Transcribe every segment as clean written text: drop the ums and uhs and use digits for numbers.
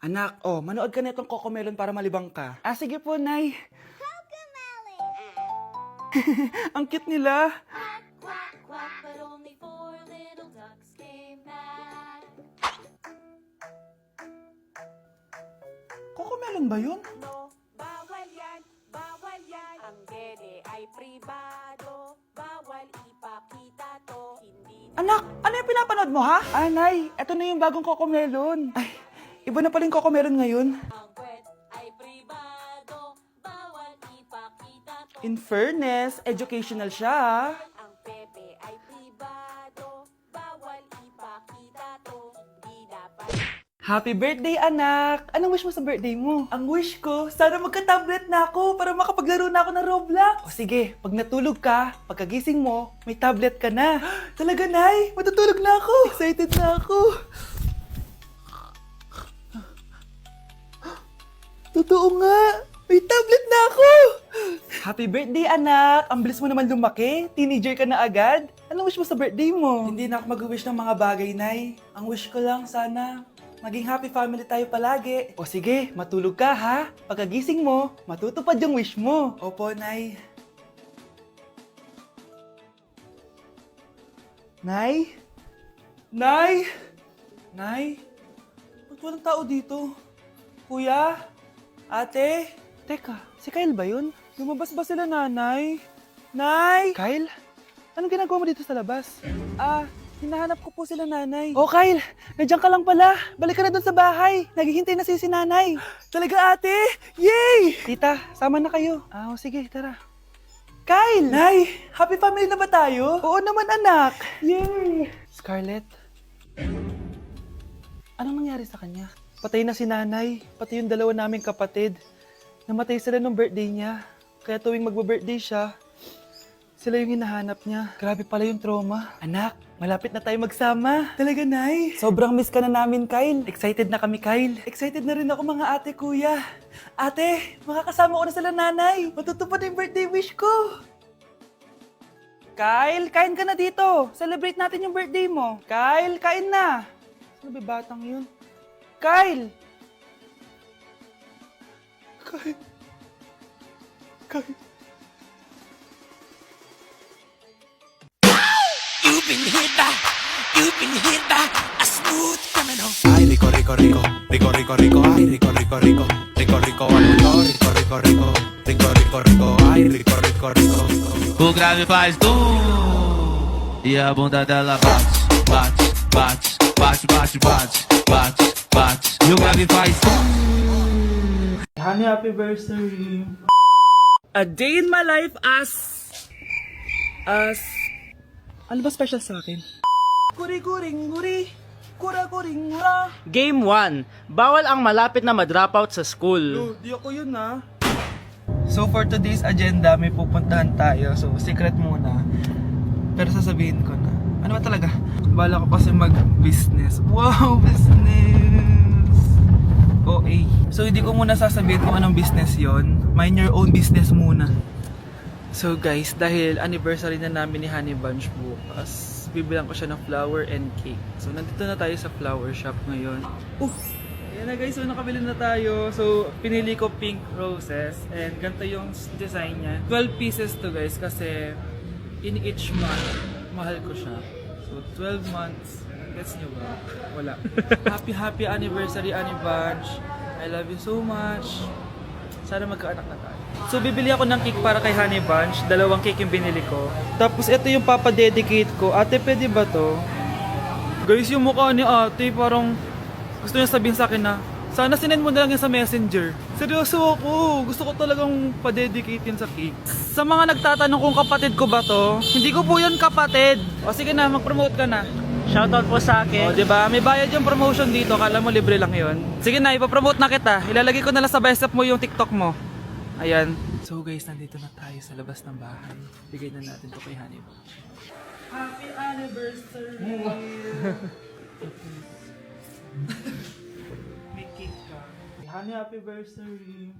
Anak, manood ka na itong Cocomelon para malibang ka. Ah, sige po, Nay. Ang cute nila. Quack, quack, but only four little ducks came back. Cocomelon ba yun? No, bawal yan, bawal yan. Ang dede ay pribado, bawal ipakita to. Hindi Anak, ano yung pinapanood mo, ha? Ah, Nay, eto na yung bagong Cocomelon. Ay, iba na pala yung Cocomelon ngayon. ang kwet ay pribado, bawal ipakita to. In fairness, educational siya, ha? Ang pepe ay pribado, bawal ipakita to. Hindi dapat. Happy birthday, anak! Anong wish mo sa birthday mo? Ang wish ko, sana magka-tablet na ako para makapaglaro na ako ng Roblox. O sige, pag natulog ka, pagkagising mo, may tablet ka na. Talaga, Nay! Matutulog na ako! Excited na ako! Totoo nga! May tablet na ako! Happy birthday, anak! Ang bilis mo naman lumaki. Teenager ka na agad. Anong wish mo sa birthday mo? Hindi na ako mag-wish ng mga bagay, Nay. Ang wish ko lang, sana maging happy family tayo palagi. O sige, matulog ka, ha? Pagkagising mo, matutupad yung wish mo. Opo, Nay. Nay? Nay? Nay? Ba't walang tao dito? Kuya? Ate? Teka, si Kyle ba yun? Lumabas ba sila, nanay? Nay! Kyle? Anong ginagawa mo dito sa labas? Hinahanap ko po sila, nanay. Oh, Kyle! Nandiyan ka lang pala. Balik ka na dun sa bahay. Naghihintay na si nanay. Talaga, ate? Yay! Tita, sama na kayo. Sige, tara. Kyle! Nay! Happy family na ba tayo? Oo naman, anak. Yay! Scarlett? Anong nangyari sa kanya? Patay na si nanay, pati yung dalawa naming kapatid. Namatay sila nung birthday niya. Kaya tuwing magbo-birthday siya, sila yung hinahanap niya. Grabe pala yung trauma. Anak, malapit na tayo magsama. Talaga, Nay. Sobrang miss ka na namin, Kyle. Excited na kami, Kyle. Excited na rin ako, mga ate, kuya. Ate, makakasama ko na sila, nanay. Matutupad na yung birthday wish ko. Kyle, kain ka na dito. Celebrate natin yung birthday mo. Kyle, kain na. Sino ba batang yun? Kyle! Kyle. Kyle. You've been hit by a smooth criminal. Ay, rico, rico, rico, rico, rico, rico, ay, rico, rico, rico, rico, rico, rico, rico, rico, rico, rico, rico, rico, ay, rico, rico, rico. O grave faz e a bunda dela bate, bate, bate, bate, bate, bate, bate. E o grave faz Happy anniversary. A day in my life as ano ba special sa akin? Guri-guring-guri, kura-guring-gura. Game 1. Bawal ang malapit na ma-dropout sa school. Di ako yun, ha? So for today's agenda, may pupuntahan tayo. So secret muna. Pero sasabihin ko na. Ano ba talaga? Bala ko kasi mag-business. Wow, business! OA. So hindi ko muna sasabihin kung anong business yon. Mind your own business muna. So guys, dahil anniversary na namin ni Honey Bunch bukas, bibilang ko siya ng flower and cake. So nandito na tayo sa flower shop ngayon. Ayan na guys, so nakabili na tayo. So pinili ko pink roses and ganito yung design niya. 12 pieces to guys kasi in each month, mahal ko siya. So 12 months, gets nyo ba? Wala. Happy anniversary, Honey Bunch. I love you so much. Sana magkaanak na tayo. So bibili ako ng cake para kay Honey Bunch. 2 cake yung binili ko. Tapos ito yung papadedicate ko. Ate, pwede ba to? Guys, yung mukha ni ate parang gusto niya sabihin sa akin na sana sinend mo na lang yan sa messenger. Seryoso ako. Gusto ko talagang padedicate yun sa cake. Sa mga nagtatanong kung kapatid ko ba to, hindi ko po yun kapatid. O sige na, mag-promote ka na. Shoutout po sa O, akin. diba? May bayad yung promotion dito. Kala mo libre lang yun. Sige na, ipapromote na kita. Ilalagay ko na lang sa bicep mo yung TikTok mo. Ayan. So guys, nandito na tayo sa labas ng bahay. Bigay na natin to kay Honey Bunch. Happy anniversary! May cake ka. Honey, happy anniversary!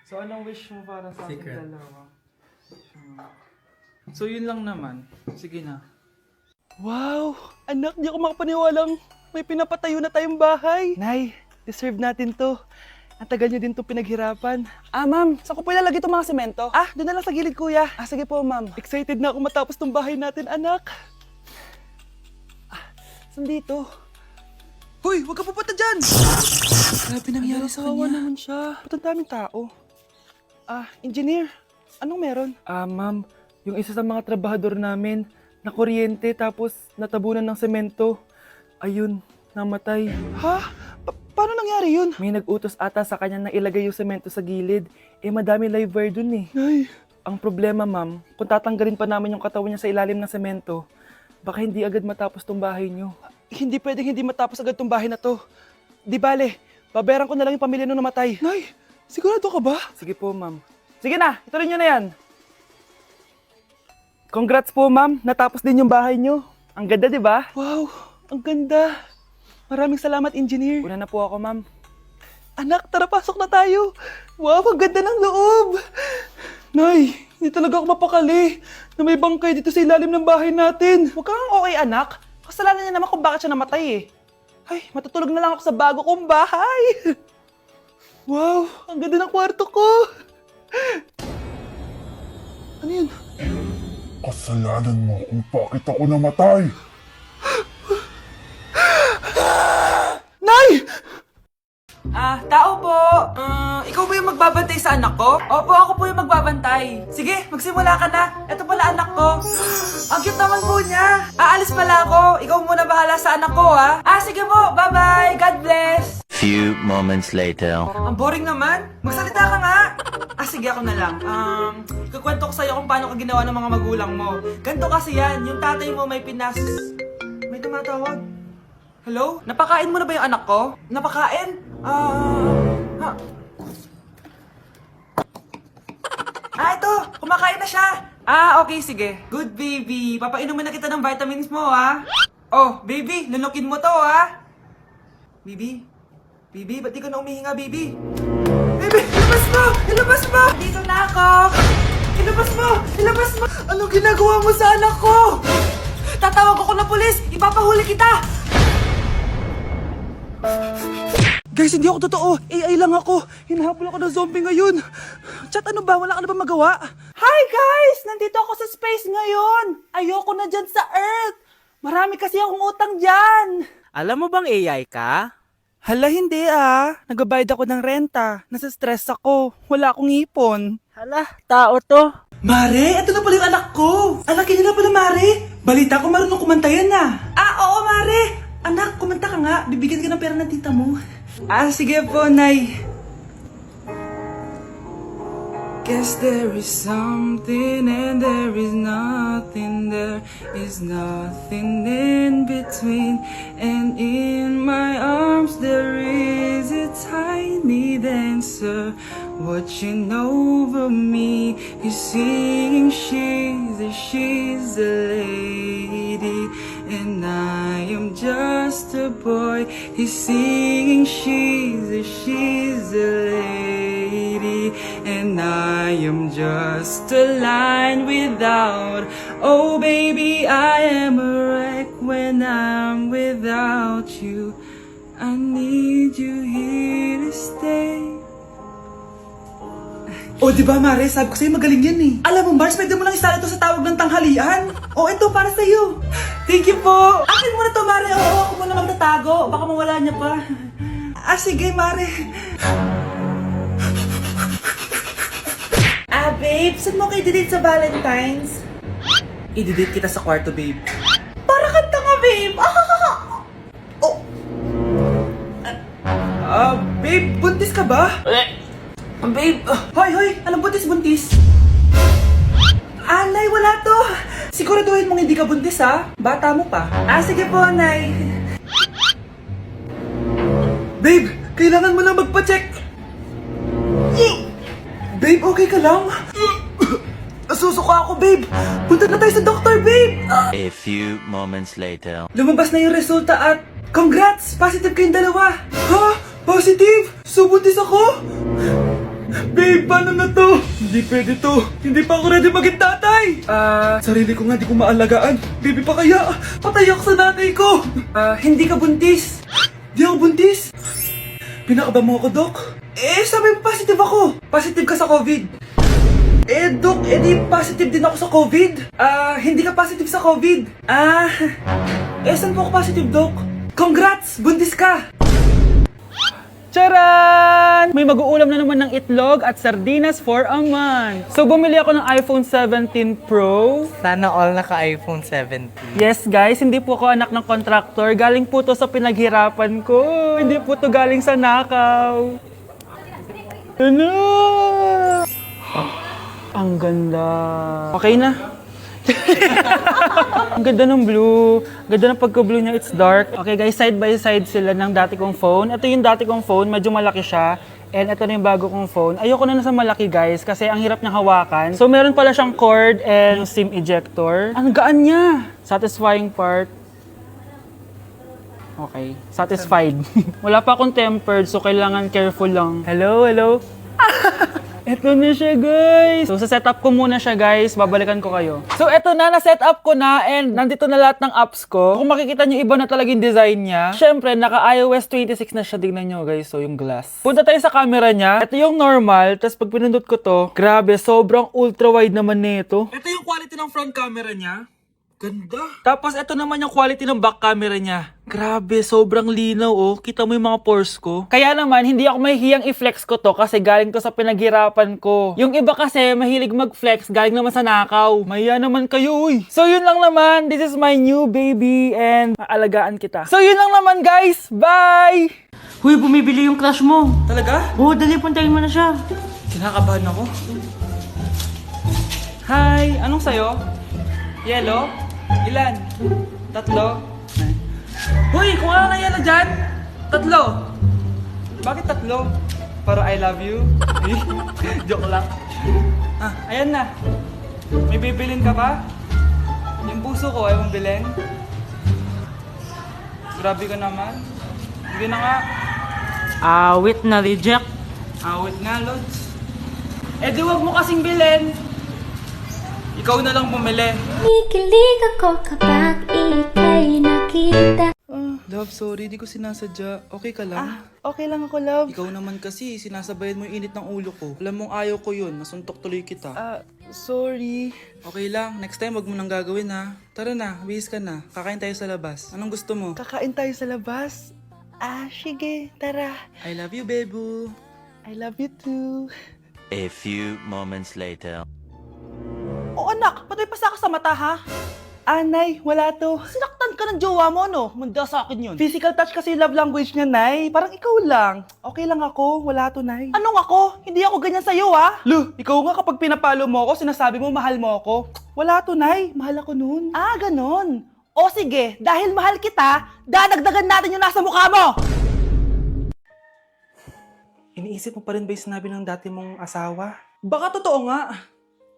So anong wish mo para sa ating dalawa? So yun lang naman. Sige na. Wow! Anak, di ako makapaniwalang may pinapatayo na tayong bahay. Nay, deserve natin to. Ang tagal nyo din to pinaghirapan. Ma'am, saan ko po ilalagay itong mga semento? Doon na lang sa gilid, kuya. Sige po, ma'am. Excited na ako matapos tong bahay natin, anak. Saan dito? Hoy, huwag ka pupunta dyan! Grabe nangyari sa kanya. Kawawa naman siya. Ba't ang daming tao? Engineer, anong meron? Ma'am, yung isa sa mga trabahador namin, nakuryente tapos natabunan ng semento. Ayun, namatay. Ha? Paano nangyari yun? May nag-utos ata sa kanya na ilagay yung semento sa gilid. Madami live wire dun eh. Ay. Ang problema, ma'am, kung tatanggalin pa namin yung katawan niya sa ilalim ng semento, baka hindi agad matapos tong bahay niyo. Hindi pwedeng hindi matapos agad tong bahay na to. Di bale, babayaran ko na lang yung pamilya nung namatay. Nay, sigurado ka ba? Sige po, ma'am. Sige na, ituloy niyo na yan. Congrats po, ma'am. Natapos din yung bahay niyo. Ang ganda, di ba? Wow, ang ganda. Maraming salamat, engineer. Una na po ako, ma'am. Anak, tara, pasok na tayo. Wow, ang ganda ng loob. Nay, hindi talaga ako mapakali na may bangkay dito sa ilalim ng bahay natin. Huwag kang okay, anak. Kasalanan niya naman kung bakit siya namatay eh. Ay, matutulog na lang ako sa bago kong bahay. Wow, ang ganda ng kwarto ko. Ano yun? Kasalanan mo kung bakit ako namatay. Nay! Tao po. Ikaw ba yung magbabantay sa anak ko? Opo, ako po yung magbabantay. Sige, magsimula ka na. Ito pala anak ko. Ang cute naman po niya. Aalis pala ako. Ikaw muna bahala sa anak ko, ha? Sige po. Bye-bye. God bless. Few moments later. Ang boring naman. Magsalita ka nga. Sige, ako na lang. Kukwento ko sa'yo kung paano ka ginawa ng mga magulang mo. Ganto kasi yan. Yung tatay mo may May tumatawag. Hello? Napakain mo na ba yung anak ko? Napakain? Ito! Kumakain na siya! Okay, sige. Good, baby. Papainumin na kita ng vitamins mo, ha? Oh, baby, lunukin mo to, ha? Baby? Baby, ba't di ka na umihinga, baby? Baby, ilabas mo! Ilabas mo! Dito na ako! Ilabas mo! Ilabas mo! Anong ginagawa mo sa anak ko? Tatawag ako ng pulis! Ipapahuli kita! Guys, hindi ako totoo. AI lang ako. Hinahabol ako ng zombie ngayon. Chat, ano ba? Wala ka na ba magawa? Hi guys! Nandito ako sa space ngayon. Ayoko na dyan sa Earth. Marami kasi akong utang dyan. Alam mo bang AI ka? Hala, hindi Nagbabayad ako ng renta. Nasa stress ako. Wala akong ipon. Hala, tao to. Mare, ito na pala yung anak ko. Anak, yun na pala, Mare. Balita ko marunong kumanta yan oo, Mare. Anak, kumanta ka nga. Bibigyan ka ng pera ng tita mo. Sige po, Nay. Guess there is something and there is nothing. There is nothing in between. And in my arms there is a tiny dancer watching over me. He's singing, she's a lady, and I am just a boy. He's singing, she's a lady, and I am just a line without. Oh baby, I am a wreck when I'm without you. I need you here to stay. Diba, Mare? Sabi ko sa'yo, magaling yan eh. Alam mo, Mars, pwede mo lang istala ito sa tawag ng tanghalian. Ito, para sa'yo. Thank you po. Akin mo na to, Mare. Ako muna magtatago. Baka mawala niya pa. Sige, Mare. Babe, saan mo kayo delete sa Valentine's? I-delete kita sa kwarto, babe. Para kanta nga, babe. Babe, buntis ka ba? Babe, hoy, anong buntis? Nay, wala to. Siguraduhin mong hindi ka buntis, ha? Bata mo pa. Sige po, Nay. Babe, kailangan mo lang magpa-check. Babe, okay ka lang? Nasusuka ako, babe. Punta na tayo sa doktor, babe. A few moments later. Lumabas na yung resulta at congrats! Positive kayong dalawa. Ha? Positive? So, buntis ako? Babe, paano na to? Hindi pwede to. Hindi pa ako ready maging tatay. Sarili ko nga di ko maalagaan. Baby pa kaya? Patay ako sa nanay ko. Hindi ka buntis. Di ako buntis? Pinakaba mo ako, Dok. Sabi mo positive ako. Positive ka sa COVID. Dok, di positive din ako sa COVID. Hindi ka positive sa COVID. Saan po ako positive, Dok? Congrats! Buntis ka! Charan! May mag-uulam na naman ng itlog at sardinas for a month. So, bumili ako ng iPhone 17 Pro. Sana all naka-iPhone 17. Yes, guys, hindi po ako anak ng contractor. Galing po to sa pinaghirapan ko. Hindi po to galing sa nakaw. Ano? Ang ganda. Okay na. Ang ganda ng blue. Ganda ng pagka-blue niya, it's dark. Okay guys, side by side sila ng dati kong phone. Ito yung dati kong phone, medyo malaki siya. And ito na yung bago kong phone. Ayoko na sa malaki guys, kasi ang hirap niyang hawakan. So meron pala siyang cord and SIM ejector. Ang gaan niya! Satisfying part. Okay, satisfied. Wala pa akong tempered, so kailangan careful lang. Hello, hello? Eto na siya, guys. So, sa setup ko muna siya, guys. Babalikan ko kayo. So, eto na. Na-setup ko na and nandito na lahat ng apps ko. Kung makikita nyo, iba na talaga yung design niya. Siyempre, naka-iOS 26 na siya. Tignan nyo, guys. So, yung glass. Punta tayo sa camera niya. Ito yung normal. Tapos, pag pinundot ko to, grabe, sobrang ultra-wide naman nito. Ito yung quality ng front camera niya. Ganda. Tapos, ito naman yung quality ng back camera niya. Grabe, sobrang linaw, oh. Kita mo yung mga pores ko. Kaya naman, hindi ako mahihiyang i-flex ko to kasi galing to sa pinaghirapan ko. Yung iba kasi, mahilig mag-flex, galing naman sa nakaw. Mahiya naman kayo, uy. So, yun lang naman. This is my new baby and aalagaan kita. So, yun lang naman, guys. Bye! Huy, bumibili yung crush mo. Talaga? Oo, dali, puntahin mo na siya. Kinakabahan ako. Hi! Anong sayo? Yellow? Ilan? 3? Hoy! Kung ano na yellow dyan? 3! Bakit 3? Para I love you? Joke lang. Ayan na. May bibilin ka pa? Yung puso ko, ayaw mong bilhin? Grabe ka naman. Hindi na nga. Awit na reject. Awit nga, Lods. Di wag mo kasing bilhin. Ikaw na lang bumili. Kikilig ako kapag ika'y nakita. Love, sorry. Di ko sinasadya. Okay ka lang? Okay lang ako, love. Ikaw naman kasi, sinasabayan mo yung init ng ulo ko. Alam mong ayaw ko yun. Nasuntok tuloy kita. Sorry. Okay lang. Next time, wag mo nang gagawin ha. Tara na. Bihis ka na. Kakain tayo sa labas. Anong gusto mo? Kakain tayo sa labas. Sige, tara. I love you, Bebu. I love you too. A few moments later. Oh anak, patay pa sa sa mata ha? Nay, wala to. Sinaktan ka ng jowa mo, no? Manda sa akin yun. Physical touch kasi love language niya, Nay. Parang ikaw lang. Okay lang ako, wala to, Nay. Anong ako? Hindi ako ganyan sa'yo, ha? Lu, ikaw nga kapag pinapalo mo ako, sinasabi mo mahal mo ako. Wala to, Nay. Mahal ako nun. Ganon. O sige, dahil mahal kita, dadagdagan natin yung nasa mukha mo! Iniisip mo pa rin ba yung sinabi ng dati mong asawa? Baka totoo nga.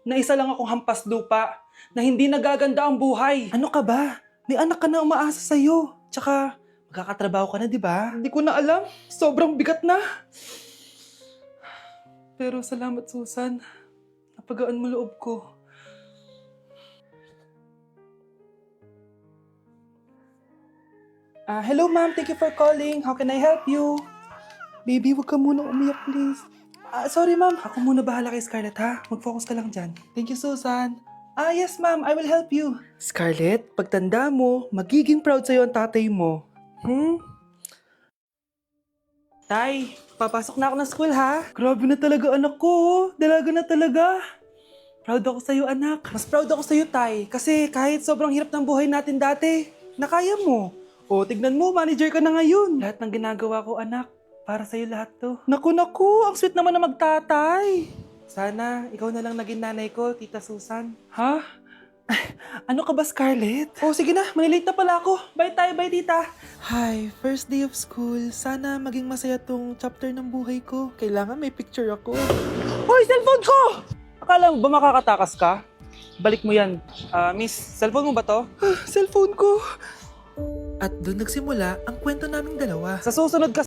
Na isa lang akong hampas lupa. Na hindi nagaganda ang buhay. Ano ka ba? May anak ka na umaasa sa'yo. Tsaka, magkakatrabaho ka na, di ba? Hindi ko na alam. Sobrang bigat na. Pero salamat, Susan. Napagaan mo loob ko. Hello, ma'am. Thank you for calling. How can I help you? Baby, wag ka muna umiyak, please. Sorry, ma'am. Ako muna bahala kay Scarlett, ha? Mag-focus ka lang dyan. Thank you, Susan. Yes, ma'am. I will help you. Scarlett, pagtanda mo, magiging proud sa'yo ang tatay mo. Tay, papasok na ako ng school, ha? Grabe na talaga, anak ko. Dalaga na talaga. Proud ako sa'yo, anak. Mas proud ako sa'yo, Tay. Kasi kahit sobrang hirap ng buhay natin dati, nakaya mo. O, tignan mo, manager ka na ngayon. Lahat ng ginagawa ko, anak, para sa'yo lahat to. Naku, ang sweet naman na magtatay. Sana, ikaw na lang naging nanay ko, Tita Susan. Ha? Ano ka ba, Scarlett? Oh, sige na, malilate na pala ako. Bye tayo, bye, Tita. Hi, first day of school. Sana maging masaya tong chapter ng buhay ko. Kailangan may picture ako. Hoy, cellphone ko! Akala mo ba makakatakas ka? Balik mo yan. Miss, cellphone mo ba to? Cellphone ko. At doon nagsimula ang kwento naming dalawa. Sa susunod kasi